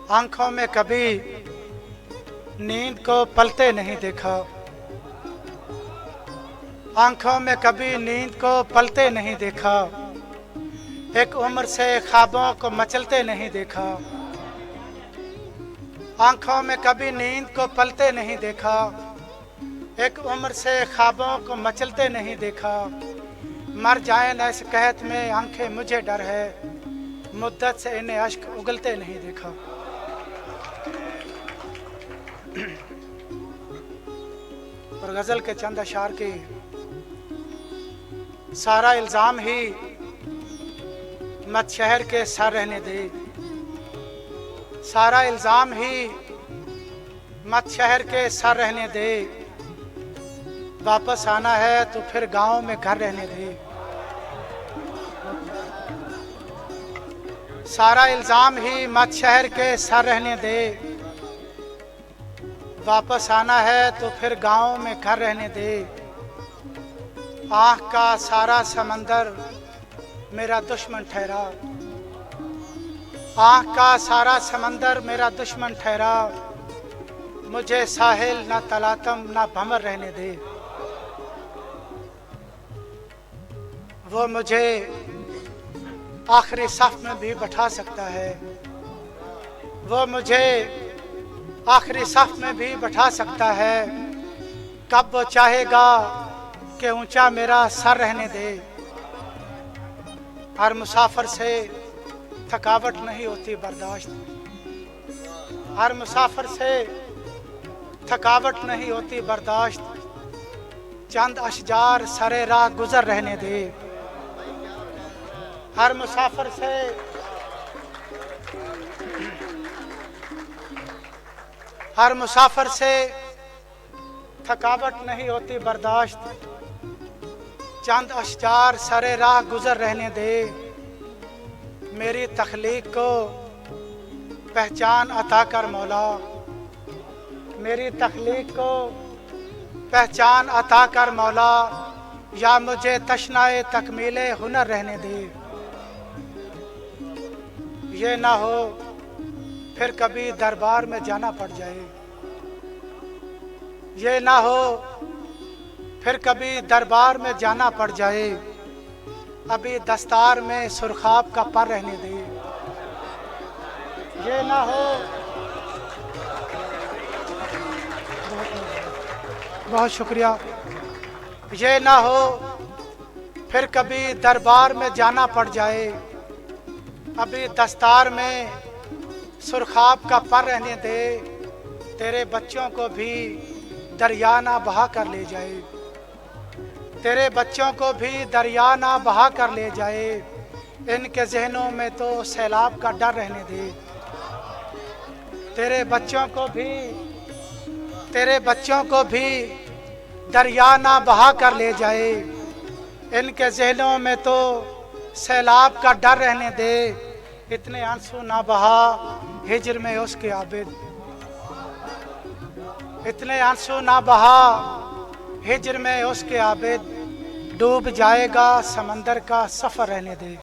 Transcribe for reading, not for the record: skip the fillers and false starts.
आंखों में कभी नींद को पलते नहीं देखा, आंखों में कभी नींद को पलते नहीं देखा, एक उम्र से ख्वाबों को मचलते नहीं देखा। आंखों में कभी नींद को पलते नहीं देखा, एक उम्र से ख्वाबों को मचलते नहीं देखा। मर जाए न इस कहत में आंखें मुझे डर है, मुद्दत से इन्हें अश्क उगलते नहीं देखा। और गजल के चंद अशार की सारा इल्जाम ही मत शहर के सर रहने दे, सारा इल्जाम ही मत शहर के सर रहने दे, वापस आना है तो फिर गांव में घर रहने दे। सारा इल्जाम ही मत शहर के सर रहने दे, वापस आना है तो फिर गांव में घर रहने दे। आँख का सारा समंदर मेरा दुश्मन ठहरा, आँख का सारा समंदर मेरा दुश्मन ठहरा, मुझे साहिल ना तलातम ना भंवर रहने दे। वो मुझे आखिरी सफ में भी बैठा सकता है, वो मुझे आखिरी सफ में भी बैठा सकता है, कब वो चाहेगा कि ऊंचा मेरा सर रहने दे। हर मुसाफिर से थकावट नहीं होती बर्दाश्त, हर मुसाफिर से थकावट नहीं होती बर्दाश्त, चंद अशजार सरे राह गुजर रहने दे। हर मुसाफिर से हर मुसाफिर से थकावट नहीं होती बर्दाश्त, चंद अशजार सरे राह गुजर रहने दे। मेरी तख्लीक को पहचान अता कर मौला, मेरी तख्लीक को पहचान अता कर मौला, या मुझे तशनाए तकमीले हुनर रहने दे। ये ना हो फिर कभी दरबार में जाना पड़ जाए, ये ना हो फिर कभी दरबार में जाना पड़ जाए, अभी दस्तार में सुरखाब का पर रहने दे। ये ना हो, बहुत शुक्रिया। ये ना हो फिर कभी दरबार में जाना पड़ जाए, अभी दस्तार में सुरखाब का पर रहने दे। तेरे बच्चों को भी दरिया ना बहा कर ले जाए, तेरे बच्चों को भी दरिया ना बहा कर ले जाए, इनके जहनों में तो सैलाब का डर रहने दे। तेरे बच्चों को भी दरिया ना बहा कर ले जाए, इनके जहनों में तो सैलाब का डर रहने दे। इतने आंसू ना बहा हिज्र में उसके आबिद, इतने आंसू ना बहा हिज्र में उसके आबिद, डूब जाएगा समंदर का सफर रहने दे।